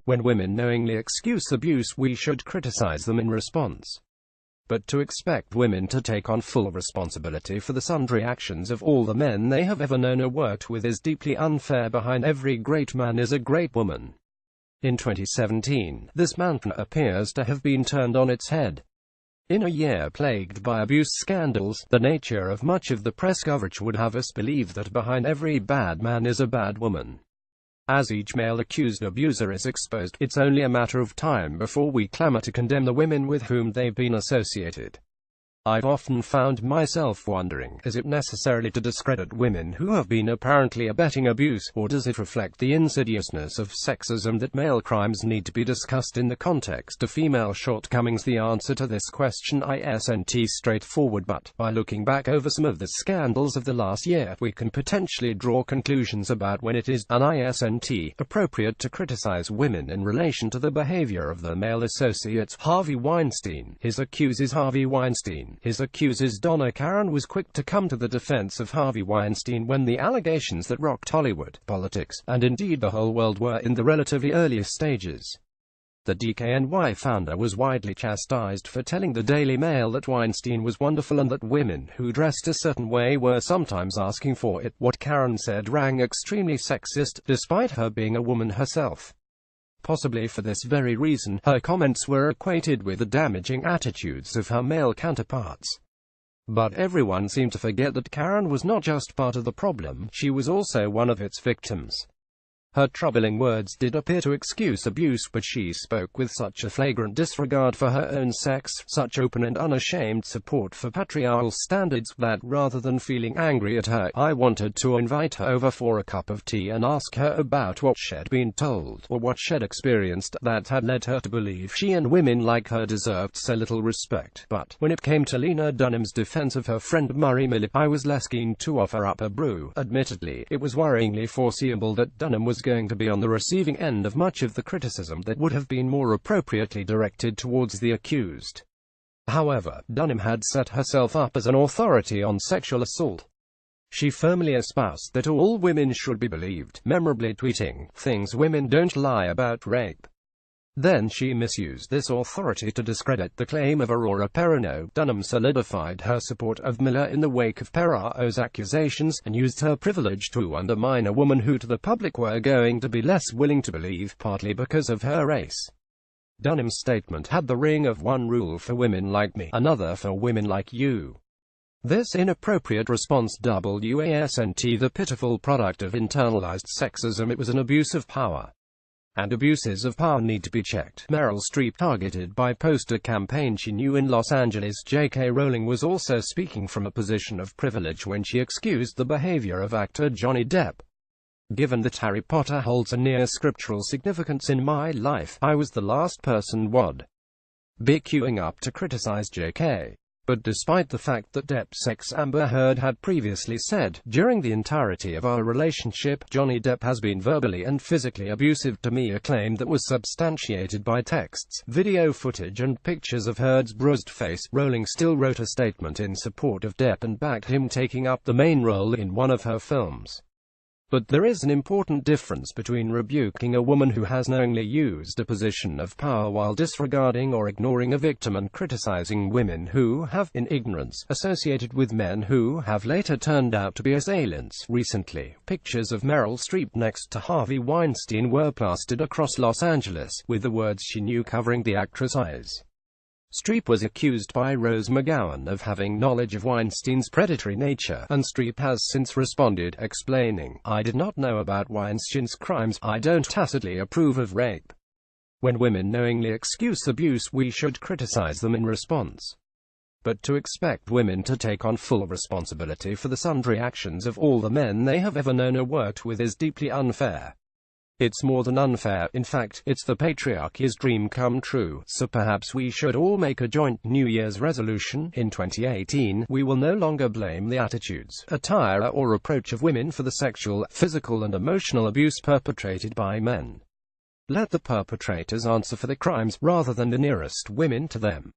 When women knowingly excuse abuse, we should criticize them in response. But to expect women to take on full responsibility for the sundry actions of all the men they have ever known or worked with is deeply unfair. Behind every great man is a great woman. In 2017, this mantra appears to have been turned on its head. In a year plagued by abuse scandals, the nature of much of the press coverage would have us believe that behind every bad man is a bad woman. As each male accused abuser is exposed, it's only a matter of time before we clamor to condemn the women with whom they've been associated. I've often found myself wondering, is it necessarily to discredit women who have been apparently abetting abuse, or does it reflect the insidiousness of sexism that male crimes need to be discussed in the context of female shortcomings? The answer to this question isn't straightforward, but by looking back over some of the scandals of the last year, we can potentially draw conclusions about when it is appropriate to criticize women in relation to the behavior of their male associates. Harvey Weinstein. His accusers. Donna Karan was quick to come to the defense of Harvey Weinstein when the allegations that rocked Hollywood, politics, and indeed the whole world were in the relatively earlier stages. The DKNY founder was widely chastised for telling the Daily Mail that Weinstein was wonderful and that women who dressed a certain way were sometimes asking for it. What Karan said rang extremely sexist, despite her being a woman herself. Possibly for this very reason, her comments were equated with the damaging attitudes of her male counterparts. But everyone seemed to forget that Karan was not just part of the problem, she was also one of its victims. Her troubling words did appear to excuse abuse, but she spoke with such a flagrant disregard for her own sex, such open and unashamed support for patriarchal standards, that rather than feeling angry at her, I wanted to invite her over for a cup of tea and ask her about what she'd been told, or what she'd experienced, that had led her to believe she and women like her deserved so little respect. But when it came to Lena Dunham's defense of her friend Murray Millett, I was less keen to offer up a brew. Admittedly, it was worryingly foreseeable that Dunham was going to be on the receiving end of much of the criticism that would have been more appropriately directed towards the accused. However, Dunham had set herself up as an authority on sexual assault. She firmly espoused that all women should be believed, memorably tweeting, "Things women don't lie about rape." Then she misused this authority to discredit the claim of Aurora Perrineau. Dunham solidified her support of Miller in the wake of Perrineau's accusations, and used her privilege to undermine a woman who to the public were going to be less willing to believe, partly because of her race. Dunham's statement had the ring of one rule for women like me, another for women like you. This inappropriate response wasn't the pitiful product of internalized sexism, it was an abuse of power. And abuses of power need to be checked. Meryl Streep targeted by poster campaign she knew in Los Angeles. J.K. Rowling was also speaking from a position of privilege when she excused the behavior of actor Johnny Depp. Given that Harry Potter holds a near scriptural significance in my life, I was the last person would be queuing up to criticize J.K. But despite the fact that Depp's ex Amber Heard had previously said, "During the entirety of our relationship, Johnny Depp has been verbally and physically abusive to me," a claim that was substantiated by texts, video footage and pictures of Heard's bruised face, Rowling still wrote a statement in support of Depp and backed him taking up the main role in one of her films. But there is an important difference between rebuking a woman who has knowingly used a position of power while disregarding or ignoring a victim, and criticizing women who have, in ignorance, associated with men who have later turned out to be assailants. Recently, pictures of Meryl Streep next to Harvey Weinstein were plastered across Los Angeles, with the words she knew covering the actress' eyes. Streep was accused by Rose McGowan of having knowledge of Weinstein's predatory nature, and Streep has since responded, explaining, "I did not know about Weinstein's crimes. I don't tacitly approve of rape." When women knowingly excuse abuse, we should criticize them in response. But to expect women to take on full responsibility for the sundry actions of all the men they have ever known or worked with is deeply unfair. It's more than unfair, in fact, it's the patriarchy's dream come true. So perhaps we should all make a joint New Year's resolution. In 2018, we will no longer blame the attitudes, attire or approach of women for the sexual, physical and emotional abuse perpetrated by men. Let the perpetrators answer for the crimes, rather than the nearest women to them.